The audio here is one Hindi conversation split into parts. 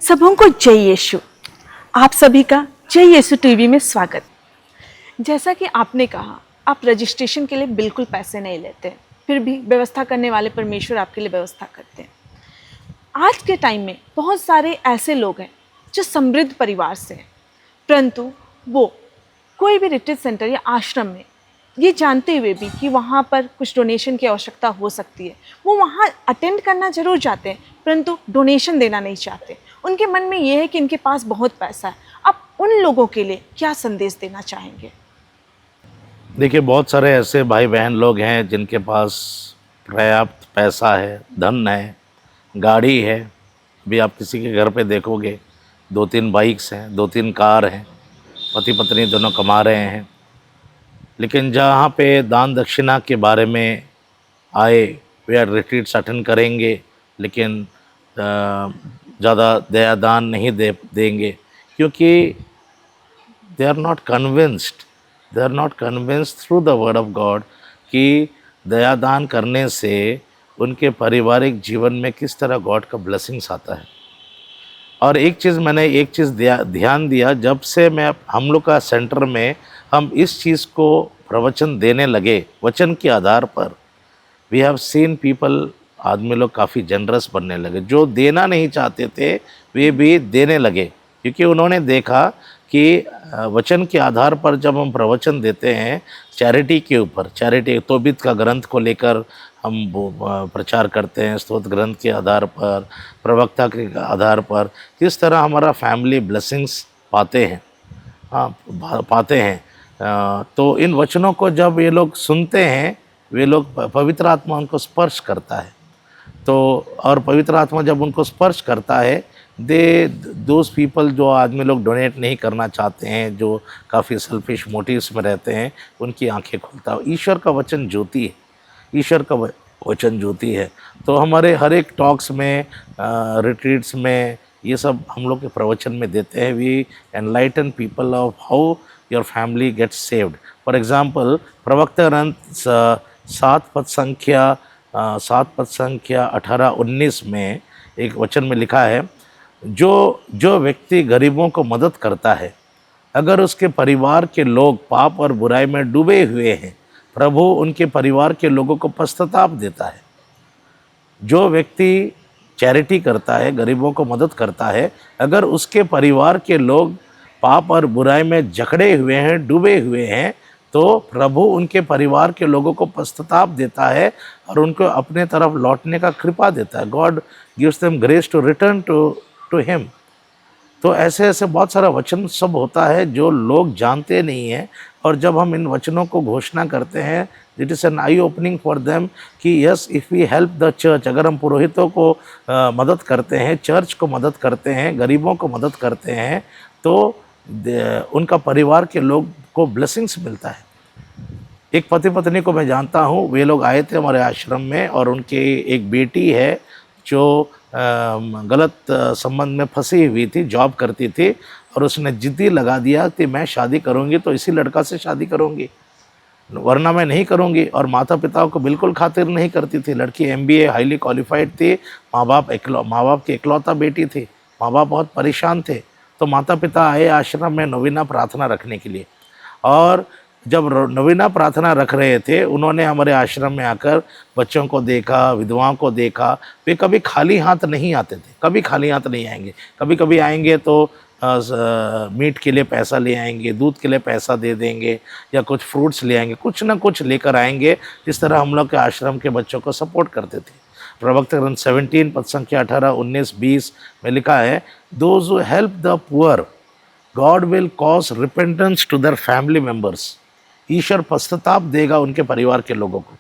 सबों को जय यीशु। आप सभी का जय यीशु टीवी में स्वागत। जैसा कि आपने कहा, आप रजिस्ट्रेशन के लिए बिल्कुल पैसे नहीं लेते, फिर भी व्यवस्था करने वाले परमेश्वर आपके लिए व्यवस्था करते हैं। आज के टाइम में बहुत सारे ऐसे लोग हैं जो समृद्ध परिवार से हैं, परंतु वो कोई भी रिट्रीट सेंटर या आश्रम में ये जानते हुए भी कि वहाँ पर कुछ डोनेशन की आवश्यकता हो सकती है, वो वहाँ अटेंड करना जरूर चाहते हैं, परंतु डोनेशन देना नहीं चाहते। उनके मन में ये है कि इनके पास बहुत पैसा है। आप उन लोगों के लिए क्या संदेश देना चाहेंगे? देखिए, बहुत सारे ऐसे भाई बहन लोग हैं जिनके पास पर्याप्त पैसा है, धन है, गाड़ी है। अभी आप किसी के घर पे देखोगे 2-3 बाइक्स हैं, 2-3 कार हैं, पति पत्नी दोनों कमा रहे हैं। लेकिन जहाँ पे दान दक्षिणा के बारे में आए, वे रिट्रीट्स अटेंड करेंगे, लेकिन ज़्यादा दया दान नहीं देंगे, क्योंकि they are not convinced through the word of God कि दया दान करने से उनके पारिवारिक जीवन में किस तरह गॉड का ब्लेसिंग्स आता है। और एक चीज़ ध्यान दिया, जब से मैं हम लोग का सेंटर में हम इस चीज़ को प्रवचन देने लगे, वचन के आधार पर, वी हैव सीन पीपल, आदमी लोग काफ़ी जनरस बनने लगे। जो देना नहीं चाहते थे वे भी देने लगे, क्योंकि उन्होंने देखा कि वचन के आधार पर जब हम प्रवचन देते हैं चैरिटी के ऊपर, चैरिटी तोबित का ग्रंथ को लेकर हम प्रचार करते हैं, स्तोत्र ग्रंथ के आधार पर, प्रवक्ता के आधार पर, किस तरह हमारा फैमिली ब्लेसिंग्स पाते हैं। तो इन वचनों को जब ये लोग सुनते हैं, वे लोग, पवित्र आत्मा उनको स्पर्श करता है। तो और पवित्र आत्मा जब उनको स्पर्श करता है, दोज पीपल, जो आदमी लोग डोनेट नहीं करना चाहते हैं, जो काफ़ी सेल्फिश मोटिव्स में रहते हैं, उनकी आंखें खुलता है। ईश्वर का वचन ज्योति है, ईश्वर का वचन ज्योति है। तो हमारे हर एक टॉक्स में, रिट्रीट्स में, ये सब हम लोग के प्रवचन में देते हैं। We enlighten people of how your family gets saved. For example, प्रवक्ता ग्रंथ 7 पद संख्या 18-19 में एक वचन में लिखा है, जो व्यक्ति गरीबों को मदद करता है, अगर उसके परिवार के लोग पाप और बुराई में डूबे हुए हैं, प्रभु उनके परिवार के लोगों को पश्चाताप देता है। जो व्यक्ति चैरिटी करता है, गरीबों को मदद करता है, अगर उसके परिवार के लोग पाप और बुराई में जकड़े हुए हैं, डूबे हुए हैं, तो प्रभु उनके परिवार के लोगों को पश्चाताप देता है और उनको अपने तरफ लौटने का कृपा देता है। God gives them grace to return to him. तो ऐसे बहुत सारा वचन सब होता है जो लोग जानते नहीं हैं, और जब हम इन वचनों को घोषणा करते हैं, it is an eye opening for them कि yes, if we help the church, अगर हम पुरोहितों को मदद करते हैं, चर्च को मदद करते हैं, गरीबों को मदद करते हैं, तो उनका परिवार के लोग को ब्लेसिंग्स मिलता है। एक पति पत्नी को मैं जानता हूँ, वे लोग आए थे हमारे आश्रम में, और उनकी एक बेटी है जो गलत संबंध में फंसी हुई थी, जॉब करती थी, और उसने जिद्दी लगा दिया कि मैं शादी करूँगी तो इसी लड़का से शादी करूँगी, वरना मैं नहीं करूँगी। और माता पिता को बिल्कुल खातिर नहीं करती थी। लड़की MBA हाईली क्वालिफाइड थी, माँ बाप की इकलौता बेटी थी, माँ बाप बहुत परेशान थे। तो माता पिता आए आश्रम में नवीना प्रार्थना रखने के लिए, और जब नवीना प्रार्थना रख रहे थे, उन्होंने हमारे आश्रम में आकर बच्चों को देखा, विधवाओं को देखा। वे कभी खाली हाथ नहीं आते थे, कभी खाली हाथ नहीं आएंगे। कभी कभी आएंगे तो मीट के लिए पैसा ले आएंगे, दूध के लिए पैसा दे देंगे, या कुछ फ्रूट्स ले आएंगे, कुछ ना कुछ लेकर आएंगे। इस तरह हम लोग के आश्रम के बच्चों को सपोर्ट करते थे। प्रवक्ता ग्रंथ 17 पद संख्या 18, 19, 20 में लिखा है, those who help the poor God will cause repentance to their family members. ईश्वर पश्चाताप देगा उनके परिवार के लोगों को।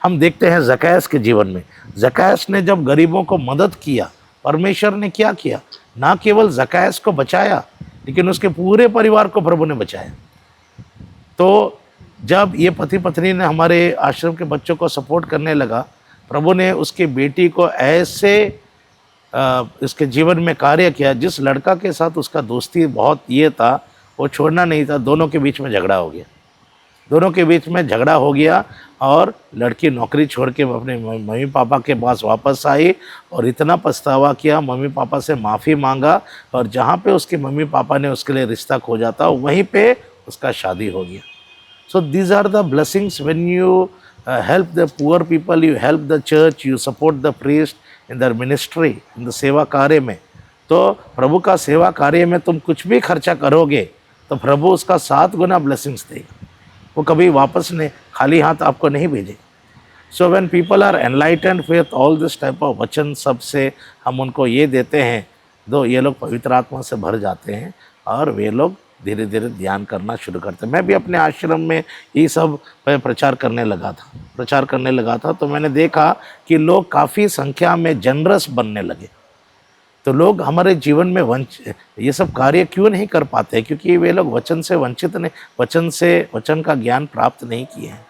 हम देखते हैं ज़कैस के जीवन में, ज़कैस ने जब गरीबों को मदद किया, परमेश्वर ने क्या किया, ना केवल ज़कैस को बचाया, लेकिन उसके पूरे परिवार को प्रभु ने बचाया। तो जब ये पति पत्नी ने हमारे आश्रम के बच्चों को सपोर्ट करने लगा, प्रभु ने उसकी बेटी को ऐसे इसके जीवन में कार्य किया, जिस लड़का के साथ उसका दोस्ती बहुत ये था, वो छोड़ना नहीं था, दोनों के बीच में झगड़ा हो गया। दोनों के बीच में झगड़ा हो गया और लड़की नौकरी छोड़ के अपने मम्मी पापा के पास वापस आई और इतना पछतावा किया, मम्मी पापा से माफ़ी मांगा, और जहाँ पे उसके मम्मी पापा ने उसके लिए रिश्ता खोजा था वहीं पे उसका शादी हो गया। So these are the blessings when you help the poor people, you help the church, you support the priest in their ministry, in the सेवा कार्य में। तो प्रभु का सेवा कार्य में तुम कुछ भी खर्चा करोगे तो प्रभु उसका 7 गुना ब्लेसिंग्स देगा। वो कभी वापस नहीं खाली हाथ आपको नहीं भेजेगा। So when people are enlightened with all this type of वचन सब से हम उनको ये देते हैं, तो ये लोग पवित्र आत्मा से भर जाते हैं और वे लोग धीरे धीरे ध्यान करना शुरू करते हैं। मैं भी अपने आश्रम में ये सब प्रचार करने लगा था तो मैंने देखा कि लोग काफ़ी संख्या में जनरस बनने लगे। तो लोग हमारे जीवन में ये सब कार्य क्यों नहीं कर पाते? क्योंकि वे लोग वचन से वंचित नहीं, वचन का ज्ञान प्राप्त नहीं किए हैं।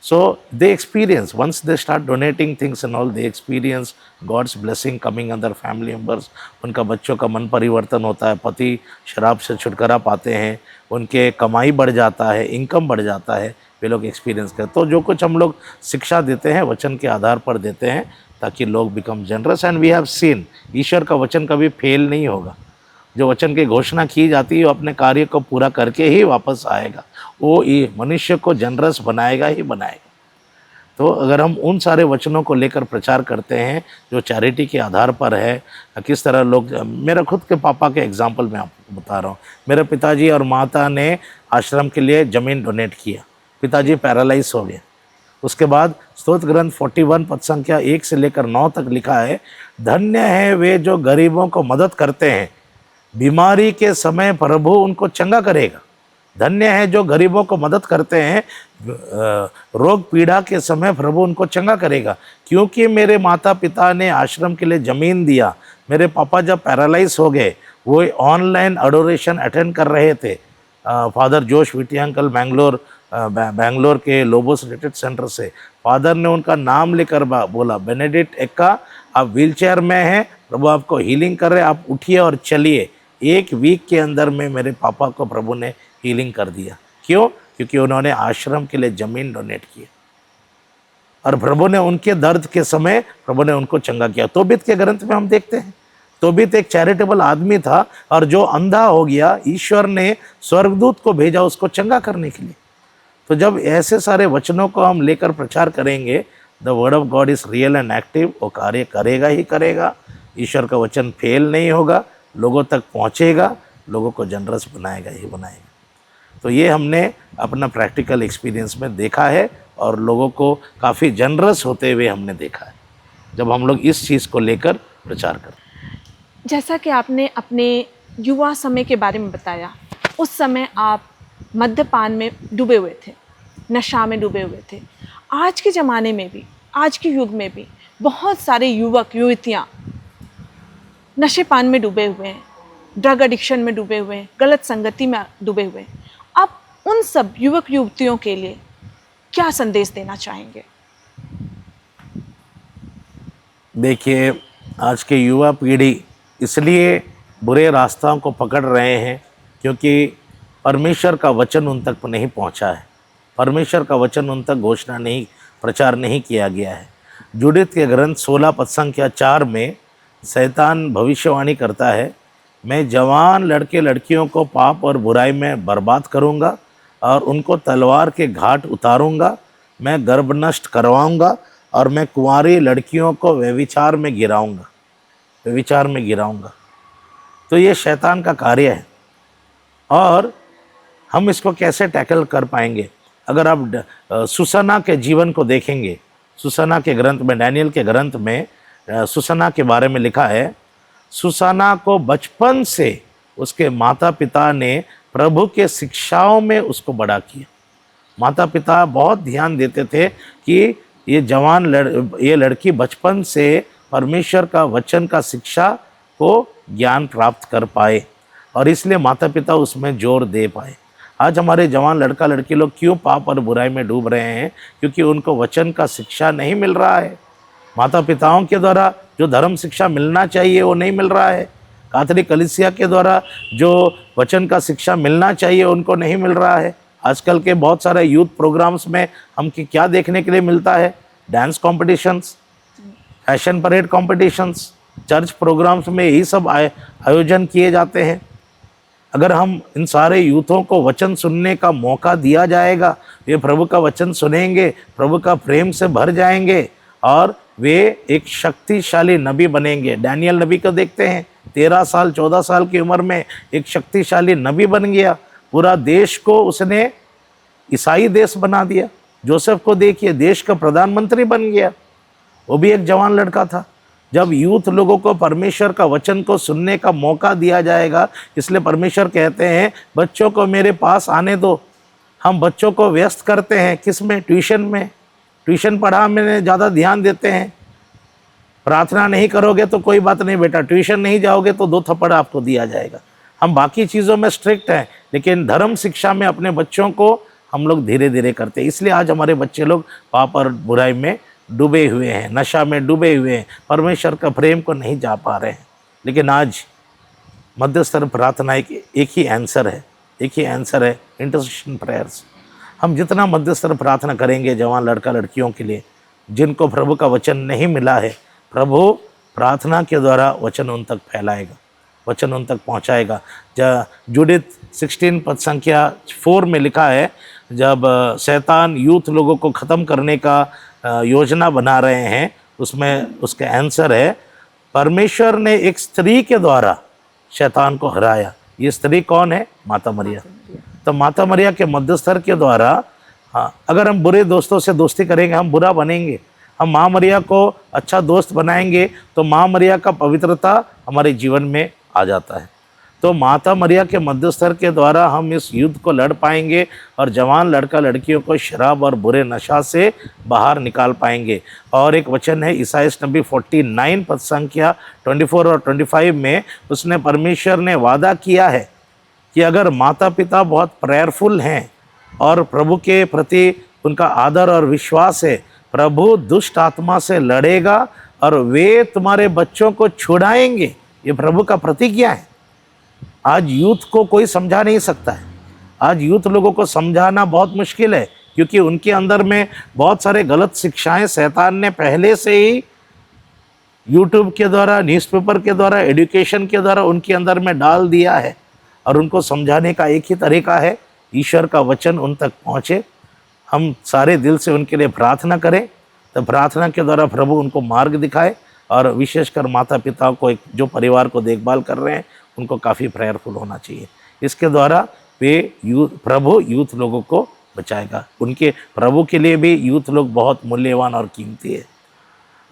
So they experience, once they start donating things and all, they experience God's blessing coming on their family members. उनका बच्चों का मन परिवर्तन होता है, पति शराब से छुटकारा पाते हैं, उनके कमाई बढ़ जाता है, इनकम बढ़ जाता है, वे लोग एक्सपीरियंस करते। तो जो कुछ हम लोग शिक्षा देते हैं वचन के आधार पर देते हैं ताकि लोग become generous. And we have seen, ईश्वर का वचन कभी फेल नहीं होगा। जो वचन की घोषणा की जाती है वो अपने कार्य को पूरा करके ही वापस आएगा। वो ये मनुष्य को जनरस बनाएगा ही बनाएगा। तो अगर हम उन सारे वचनों को लेकर प्रचार करते हैं जो चैरिटी के आधार पर है, किस तरह लोग, मेरा खुद के पापा के एग्जांपल मैं आपको बता रहा हूँ। मेरे पिताजी और माता ने आश्रम के लिए ज़मीन डोनेट किया। पिताजी पैरालाइज हो गए। उसके बाद स्तोत्र ग्रंथ 41 पद संख्या 1 से लेकर 9 तक लिखा है, धन्य है वे जो गरीबों को मदद करते हैं, बीमारी के समय प्रभु उनको चंगा करेगा। धन्य है जो गरीबों को मदद करते हैं, रोग पीड़ा के समय प्रभु उनको चंगा करेगा। क्योंकि मेरे माता पिता ने आश्रम के लिए ज़मीन दिया। मेरे पापा जब पैरालाइज हो गए, वो ऑनलाइन एडोरेशन अटेंड कर रहे थे। फादर जोश विटी अंकल बैंगलोर के लोबोस रिट्रीट सेंटर से फादर ने उनका नाम लेकर बोला, बेनेडिक्ट एक्का आप व्हीलचेयर में हैं, प्रभु आपको हीलिंग कर रहे, आप उठिए और चलिए। 1 वीक के अंदर में मेरे पापा को प्रभु ने हीलिंग कर दिया। क्यों? क्योंकि उन्होंने आश्रम के लिए ज़मीन डोनेट की और प्रभु ने उनके दर्द के समय प्रभु ने उनको चंगा किया। तोबित के ग्रंथ में हम देखते हैं, तोबित एक चैरिटेबल आदमी था और जो अंधा हो गया, ईश्वर ने स्वर्गदूत को भेजा उसको चंगा करने के लिए। तो जब ऐसे सारे वचनों को हम लेकर प्रचार करेंगे, the word of God is real and active, वो कार्य करेगा ही करेगा। ईश्वर का वचन फेल नहीं होगा, लोगों तक पहुँचेगा, लोगों को जनरस बनाएगा ही बनाएगा। तो ये हमने अपना प्रैक्टिकल एक्सपीरियंस में देखा है और लोगों को काफ़ी जनरस होते हुए हमने देखा है जब हम लोग इस चीज़ को लेकर प्रचार करते हैं। जैसा कि आपने अपने युवा समय के बारे में बताया, उस समय आप मद्यपान में डूबे हुए थे, नशा में डूबे हुए थे। आज के ज़माने में भी, आज के युग में भी बहुत सारे युवक युवतियाँ नशे पान में डूबे हुए हैं, ड्रग एडिक्शन में डूबे हुए हैं, गलत संगति में डूबे हुए हैं। आप उन सब युवक युवतियों के लिए क्या संदेश देना चाहेंगे? देखिए, आज के युवा पीढ़ी इसलिए बुरे रास्तों को पकड़ रहे हैं क्योंकि परमेश्वर का वचन उन तक नहीं पहुंचा है। परमेश्वर का वचन उन तक घोषणा नहीं, प्रचार नहीं किया गया है। जुडित के ग्रंथ 16 पद संख्या 4 में शैतान भविष्यवाणी करता है, मैं जवान लड़के लड़कियों को पाप और बुराई में बर्बाद करूंगा और उनको तलवार के घाट उतारूंगा। मैं गर्भ नष्ट करवाऊंगा और मैं कुंवारी लड़कियों को व्यभिचार में गिराऊंगा। तो ये शैतान का कार्य है और हम इसको कैसे टैकल कर पाएंगे? अगर आप सुसना के जीवन को देखेंगे, सुसना के ग्रंथ में, डैनियल के ग्रंथ में सुसना के बारे में लिखा है, सुसना को बचपन से उसके माता पिता ने प्रभु के शिक्षाओं में उसको बड़ा किया। माता पिता बहुत ध्यान देते थे कि ये लड़की बचपन से परमेश्वर का वचन का शिक्षा को ज्ञान प्राप्त कर पाए और इसलिए माता पिता उसमें जोर दे पाए। आज हमारे जवान लड़का लड़की लोग क्यों पाप और बुराई में डूब रहे हैं? क्योंकि उनको वचन का शिक्षा नहीं मिल रहा है। माता पिताओं के द्वारा जो धर्म शिक्षा मिलना चाहिए वो नहीं मिल रहा है। कैथोलिक कलीसिया के द्वारा जो वचन का शिक्षा मिलना चाहिए उनको नहीं मिल रहा है। आजकल के बहुत सारे यूथ प्रोग्राम्स में हम क्या देखने के लिए मिलता है? Dance competitions, fashion parade competitions, church programs में यही सब आयोजन किए जाते हैं। अगर हम इन सारे यूथों को वचन सुनने का मौका दिया जाएगा, वे प्रभु का वचन सुनेंगे, प्रभु का प्रेम से भर जाएंगे और वे एक शक्तिशाली नबी बनेंगे। डैनियल नबी को देखते हैं, 13 साल 14 साल की उम्र में एक शक्तिशाली नबी बन गया। पूरा देश को उसने ईसाई देश बना दिया। जोसेफ को देखिए, देश का प्रधानमंत्री बन गया, वो भी एक जवान लड़का था। जब यूथ लोगों को परमेश्वर का वचन को सुनने का मौका दिया जाएगा, इसलिए परमेश्वर कहते हैं बच्चों को मेरे पास आने दो। हम बच्चों को व्यस्त करते हैं किस में? ट्यूशन में। ट्यूशन पढ़ाने ज़्यादा ध्यान देते हैं। प्रार्थना नहीं करोगे तो कोई बात नहीं बेटा, ट्यूशन नहीं जाओगे तो 2 थप्पड़ आपको दिया जाएगा। हम बाकी चीज़ों में स्ट्रिक्ट हैं, लेकिन धर्म शिक्षा में अपने बच्चों को हम लोग धीरे धीरे करते हैं। इसलिए आज हमारे बच्चे लोग पाप और बुराई में डूबे हुए हैं, नशा में डूबे हुए हैं, परमेश्वर का प्रेम को नहीं जा पा रहे हैं। लेकिन आज मध्यस्तर प्रार्थना एक ही आंसर है, एक ही आंसर है, इंटरसेशन प्रेयर्स। हम जितना मध्यस्तर प्रार्थना करेंगे जवान लड़का लड़कियों के लिए जिनको प्रभु का वचन नहीं मिला है, प्रभु प्रार्थना के द्वारा वचन उन तक फैलाएगा, वचन उन तक पहुंचाएगा। जुडित 16 पद संख्या 4 में लिखा है, जब शैतान यूथ लोगों को ख़त्म करने का योजना बना रहे हैं, उसमें उसका आंसर है परमेश्वर ने एक स्त्री के द्वारा शैतान को हराया। ये स्त्री कौन है? माता मरिया। तो माता मरिया के मध्यस्थर के द्वारा, हाँ, अगर हम बुरे दोस्तों से दोस्ती करेंगे हम बुरा बनेंगे। हम माँ मरिया को अच्छा दोस्त बनाएंगे तो माँ मरिया का पवित्रता हमारे जीवन में आ जाता है। तो माता मरिया के मध्यस्थर के द्वारा हम इस युद्ध को लड़ पाएंगे और जवान लड़का लड़कियों को शराब और बुरे नशा से बाहर निकाल पाएंगे। और एक वचन है ईसाइयाह नबी 49 पद संख्या 24 और 25 में, उसने परमेश्वर ने वादा किया है कि अगर माता पिता बहुत प्रेयरफुल हैं और प्रभु के प्रति उनका आदर और विश्वास है, प्रभु दुष्ट आत्मा से लड़ेगा और वे तुम्हारे बच्चों को छुड़ाएंगे। ये प्रभु का प्रतिज्ञा है। आज यूथ को कोई समझा नहीं सकता है। आज यूथ लोगों को समझाना बहुत मुश्किल है, क्योंकि उनके अंदर में बहुत सारे गलत शिक्षाएं शैतान ने पहले से ही यूट्यूब के द्वारा, न्यूज़पेपर के द्वारा, एजुकेशन के द्वारा उनके अंदर में डाल दिया है। और उनको समझाने का एक ही तरीका है, ईश्वर का वचन उन तक पहुँचे। हम सारे दिल से उनके लिए प्रार्थना करें, तो प्रार्थना के द्वारा प्रभु उनको मार्ग दिखाए। और विशेषकर माता पिता को, एक जो परिवार को देखभाल कर रहे हैं, उनको काफ़ी प्रेयरफुल होना चाहिए। इसके द्वारा वे प्रभु यूथ लोगों को बचाएगा। उनके प्रभु के लिए भी यूथ लोग बहुत मूल्यवान और कीमती है।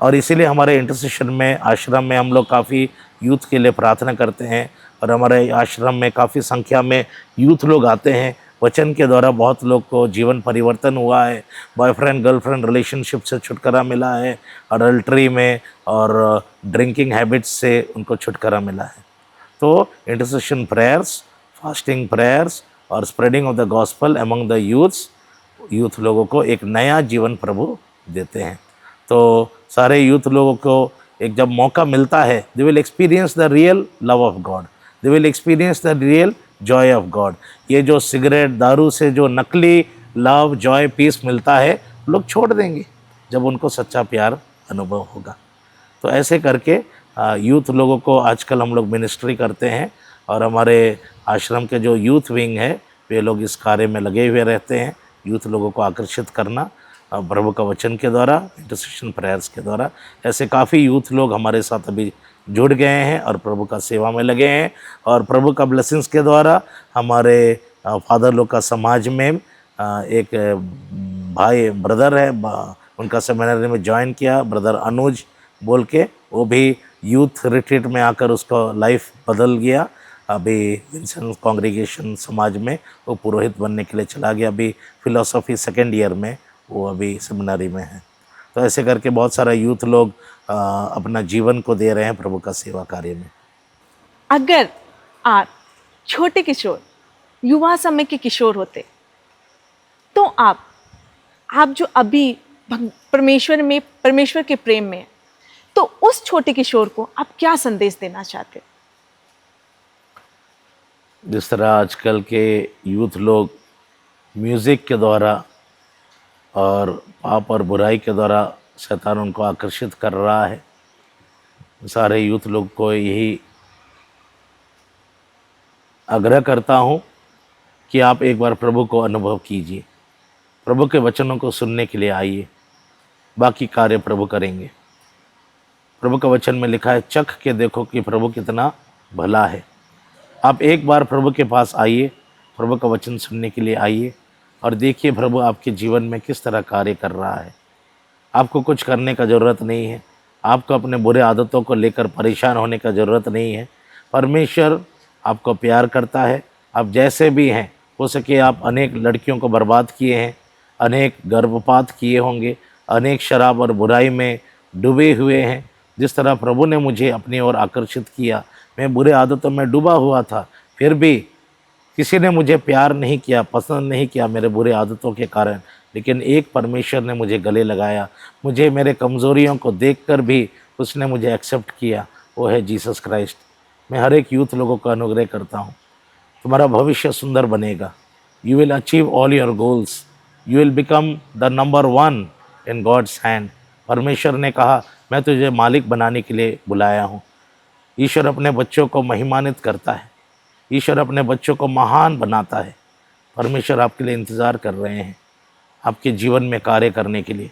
और इसीलिए हमारे इंटरसेशन में, आश्रम में हम लोग काफ़ी यूथ के लिए प्रार्थना करते हैं। और हमारे आश्रम में काफ़ी संख्या में यूथ लोग आते हैं। वचन के द्वारा बहुत लोग को जीवन परिवर्तन हुआ है। बॉयफ्रेंड गर्लफ्रेंड रिलेशनशिप से छुटकारा मिला है, अडल्ट्री में और ड्रिंकिंग हैबिट्स से उनको छुटकारा मिला है। तो इंटरसेशन प्रेयर्स, फास्टिंग प्रेयर्स और spreading of the gospel among the youth लोगों को एक नया जीवन प्रभु देते हैं। तो सारे यूथ लोगों को एक जब मौका मिलता है, they will experience the real love of God, they will experience the real Joy of God. ये जो सिगरेट दारू से जो नकली लव जॉय पीस मिलता है, लोग छोड़ देंगे जब उनको सच्चा प्यार अनुभव होगा। तो ऐसे करके यूथ लोगों को आजकल हम लोग मिनिस्ट्री करते हैं। और हमारे आश्रम के जो यूथ विंग है, वे लोग इस कार्य में लगे हुए रहते हैं, यूथ लोगों को आकर्षित करना प्रभु का वचन के द्वारा, इंटरसेशन प्रेयर्स के द्वारा। ऐसे काफ़ी यूथ लोग हमारे साथ अभी जुड़ गए हैं और प्रभु का सेवा में लगे हैं। और प्रभु का ब्लेसिंग्स के द्वारा हमारे फादर लोग का समाज में एक भाई ब्रदर है, उनका सेमिनरी में ज्वाइन किया, ब्रदर अनुज बोल के, वो भी यूथ रिट्रीट में आकर उसका लाइफ बदल गया। अभी विंसेंट कांग्रीगेशन समाज में वो पुरोहित बनने के लिए चला गया। अभी फिलॉसफी 2nd ईयर में वो अभी सेमिनरी में है। तो ऐसे करके बहुत सारा यूथ लोग अपना जीवन को दे रहे हैं प्रभु का सेवा कार्य में। अगर आप छोटे किशोर, युवा समय के किशोर होते, तो आप जो अभी परमेश्वर के प्रेम में, तो उस छोटे किशोर को आप क्या संदेश देना चाहते? जिस तरह आजकल के यूथ लोग म्यूज़िक के द्वारा और पाप और बुराई के द्वारा शैतान उनको आकर्षित कर रहा है। सारे यूथ लोग को यही आग्रह करता हूँ कि आप एक बार प्रभु को अनुभव कीजिए, प्रभु के वचनों को सुनने के लिए आइए, बाकी कार्य प्रभु करेंगे। प्रभु का वचन में लिखा है, चख के देखो कि प्रभु कितना भला है। आप एक बार प्रभु के पास आइए, प्रभु का वचन सुनने के लिए आइए और देखिए प्रभु आपके जीवन में किस तरह कार्य कर रहा है। आपको कुछ करने का ज़रूरत नहीं है, आपको अपने बुरे आदतों को लेकर परेशान होने का ज़रूरत नहीं है। परमेश्वर आपको प्यार करता है, आप जैसे भी हैं। हो सके आप अनेक लड़कियों को बर्बाद किए हैं, अनेक गर्भपात किए होंगे, अनेक शराब और बुराई में डूबे हुए हैं। जिस तरह प्रभु ने मुझे अपनी ओर आकर्षित किया, मैं बुरे आदतों में डूबा हुआ था, फिर भी किसी ने मुझे प्यार नहीं किया, पसंद नहीं किया मेरे बुरे आदतों के कारण। लेकिन एक परमेश्वर ने मुझे गले लगाया, मुझे मेरे कमज़ोरियों को देखकर भी उसने मुझे एक्सेप्ट किया, वो है जीसस क्राइस्ट। मैं हर एक यूथ लोगों का अनुग्रह करता हूँ, तुम्हारा भविष्य सुंदर बनेगा। You will achieve all your goals, you will become the number 1 in God's hand. परमेश्वर ने कहा, मैं तुझे मालिक बनाने के लिए बुलाया हूँ। ईश्वर अपने बच्चों को महिमानित करता है, ईश्वर अपने बच्चों को महान बनाता है। परमेश्वर आपके लिए इंतज़ार कर रहे हैं, आपके जीवन में कार्य करने के लिए।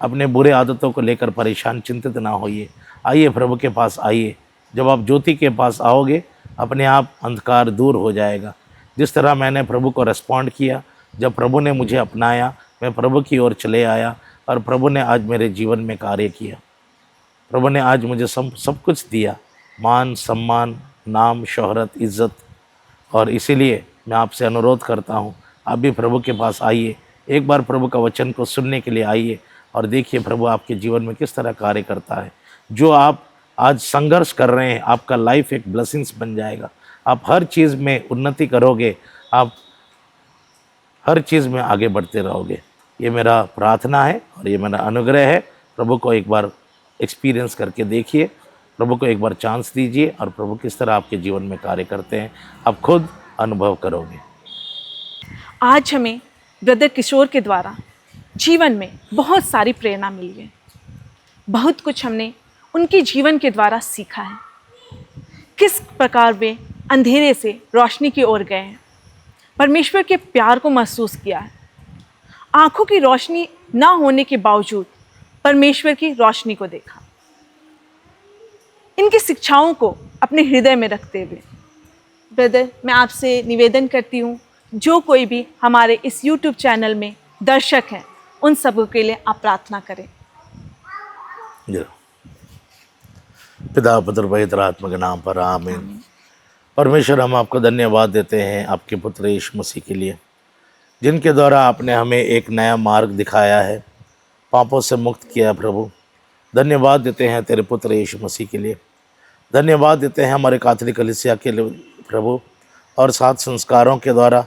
अपने बुरे आदतों को लेकर परेशान चिंतित ना होइए, आइए प्रभु के पास आइए। जब आप ज्योति के पास आओगे, अपने आप अंधकार दूर हो जाएगा। जिस तरह मैंने प्रभु को रिस्पॉन्ड किया, जब प्रभु ने मुझे अपनाया, मैं प्रभु की ओर चले आया और प्रभु ने आज मेरे जीवन में कार्य किया। प्रभु ने आज मुझे सब कुछ दिया, मान सम्मान, नाम, शोहरत, इज़्ज़त। और इसीलिए मैं आपसे अनुरोध करता हूँ, आप भी प्रभु के पास आइए, एक बार प्रभु का वचन को सुनने के लिए आइए और देखिए प्रभु आपके जीवन में किस तरह कार्य करता है। जो आप आज संघर्ष कर रहे हैं, आपका लाइफ एक ब्लेसिंग्स बन जाएगा। आप हर चीज़ में उन्नति करोगे, आप हर चीज़ में आगे बढ़ते रहोगे। ये मेरा प्रार्थना है और ये मेरा अनुग्रह है। प्रभु को एक बार एक्सपीरियंस करके देखिए, प्रभु को एक बार चांस दीजिए और प्रभु किस तरह आपके जीवन में कार्य करते हैं, आप खुद अनुभव करोगे। आज हमें ब्रदर किशोर के द्वारा जीवन में बहुत सारी प्रेरणा मिली है। बहुत कुछ हमने उनके जीवन के द्वारा सीखा है, किस प्रकार वे अंधेरे से रोशनी की ओर गए हैं, परमेश्वर के प्यार को महसूस किया है। आंखों की रोशनी ना होने के बावजूद परमेश्वर की रोशनी को देखा। इनकी शिक्षाओं को अपने हृदय में रखते हुए ब्रदर, मैं आपसे निवेदन करती हूँ, जो कोई भी हमारे इस YouTube चैनल में दर्शक हैं, उन सबों के लिए आप प्रार्थना करें। पिता पुत्र पवित्र आत्मा के नाम पर आमीन। परमेश्वर, हम आपको धन्यवाद देते हैं आपके पुत्र यीशु मसीह के लिए, जिनके द्वारा आपने हमें एक नया मार्ग दिखाया है, पापों से मुक्त किया। प्रभु, धन्यवाद देते हैं तेरे पुत्र यीशु मसीह के लिए। धन्यवाद देते हैं हमारे कैथोलिक कलीसिया के लिए प्रभु, और 7 संस्कारों के द्वारा,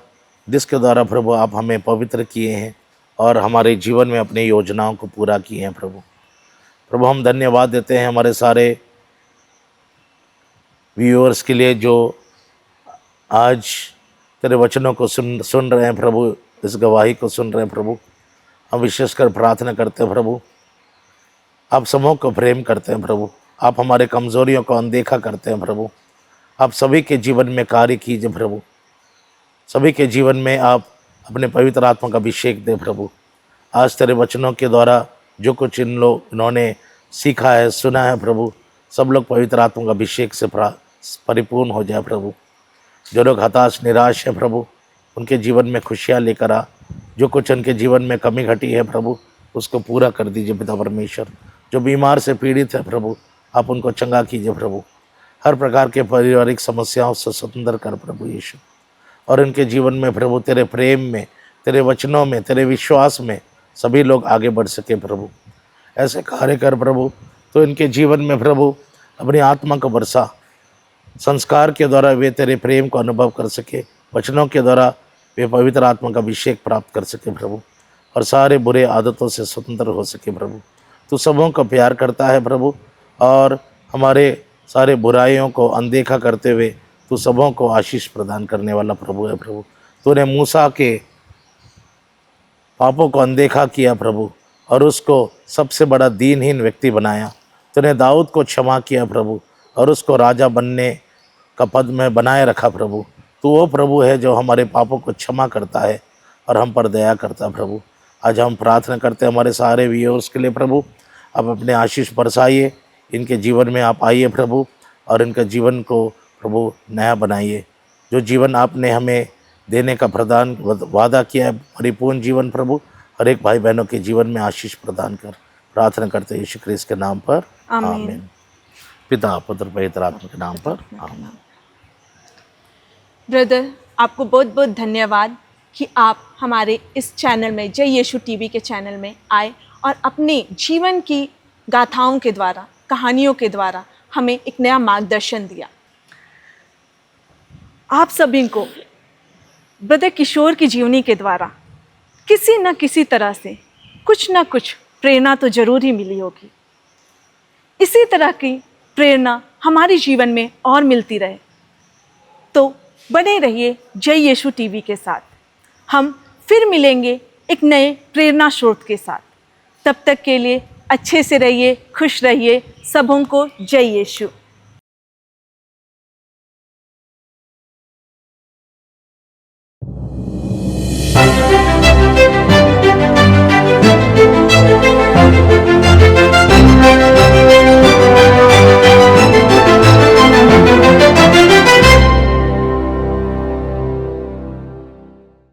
जिसके द्वारा प्रभु आप हमें पवित्र किए हैं और हमारे जीवन में अपनी योजनाओं को पूरा किए हैं। प्रभु हम धन्यवाद देते हैं हमारे सारे व्यूअर्स के लिए, जो आज तेरे वचनों को सुन रहे हैं प्रभु, इस गवाही को सुन रहे हैं प्रभु। हम विशेषकर प्रार्थना करते हैं प्रभु, आप सबों को प्रेम करते हैं प्रभु, आप हमारे कमज़ोरियों को अनदेखा करते हैं प्रभु। आप सभी के जीवन में कार्य कीजिए प्रभु, सभी के जीवन में आप अपने पवित्र आत्मा का अभिषेक दें प्रभु। आज तेरे वचनों के द्वारा जो कुछ इन्होंने सीखा है, सुना है प्रभु, सब लोग पवित्र आत्मा का अभिषेक से परिपूर्ण हो जाए प्रभु। जो लोग हताश निराश है प्रभु, उनके जीवन में खुशियाँ लेकर आ। जो कुछ उनके जीवन में कमी घटी है प्रभु, उसको पूरा कर दीजिए पिता परमेश्वर। जो बीमार से पीड़ित है प्रभु, आप उनको चंगा कीजिए प्रभु। हर प्रकार के पारिवारिक समस्याओं से स्वतंत्र कर प्रभु यीशु, और उनके जीवन में प्रभु तेरे प्रेम में, तेरे वचनों में, तेरे विश्वास में सभी लोग आगे बढ़ सके प्रभु। ऐसे कार्य कर प्रभु, तो इनके जीवन में प्रभु अपनी आत्मा को बरसा। संस्कार के द्वारा वे तेरे प्रेम को अनुभव कर सके, वचनों के द्वारा वे पवित्र आत्मा का अभिषेक प्राप्त कर सके प्रभु, और सारे बुरे आदतों से स्वतंत्र हो सके प्रभु। तू सबों का प्यार करता है प्रभु, और हमारे सारे बुराइयों को अनदेखा करते हुए तू सबों को आशीष प्रदान करने वाला प्रभु है प्रभु। तूने मूसा के पापों को अनदेखा किया प्रभु, और उसको सबसे बड़ा दीनहीन व्यक्ति बनाया। तूने दाऊद को क्षमा किया प्रभु, और उसको राजा बनने का पद में बनाए रखा प्रभु। तू वो प्रभु है जो हमारे पापों को क्षमा करता है और हम पर दया करता है प्रभु। आज हम प्रार्थना करते हैं हमारे सारे व्यूअर्स के लिए प्रभु, आप अपने आशीष बरसाइए, इनके जीवन में आप आइए प्रभु, और इनके जीवन को प्रभु नया बनाइए। जो जीवन आपने हमें देने का प्रदान वादा किया है, परिपूर्ण जीवन प्रभु, हर एक भाई बहनों के जीवन में आशीष प्रदान कर। प्रार्थना करते हैं यीशु ख्रीस्त के नाम पर, आमीन। पिता पुत्र पवित्र आत्मा के नाम पर, आमीन। ब्रदर, आपको बहुत बहुत धन्यवाद कि आप हमारे इस चैनल में, जय यीशु टीवी के चैनल में आए और अपने जीवन की गाथाओं के द्वारा, कहानियों के द्वारा हमें एक नया मार्गदर्शन दिया। आप सभी को ब्रदर किशोर की जीवनी के द्वारा किसी न किसी तरह से कुछ न कुछ प्रेरणा तो जरूर ही मिली होगी। इसी तरह की प्रेरणा हमारे जीवन में और मिलती रहे तो बने रहिए जय यीशु टीवी के साथ। हम फिर मिलेंगे एक नए प्रेरणा स्रोत के साथ। तब तक के लिए अच्छे से रहिए, खुश रहिए। सबों को जय यीशु।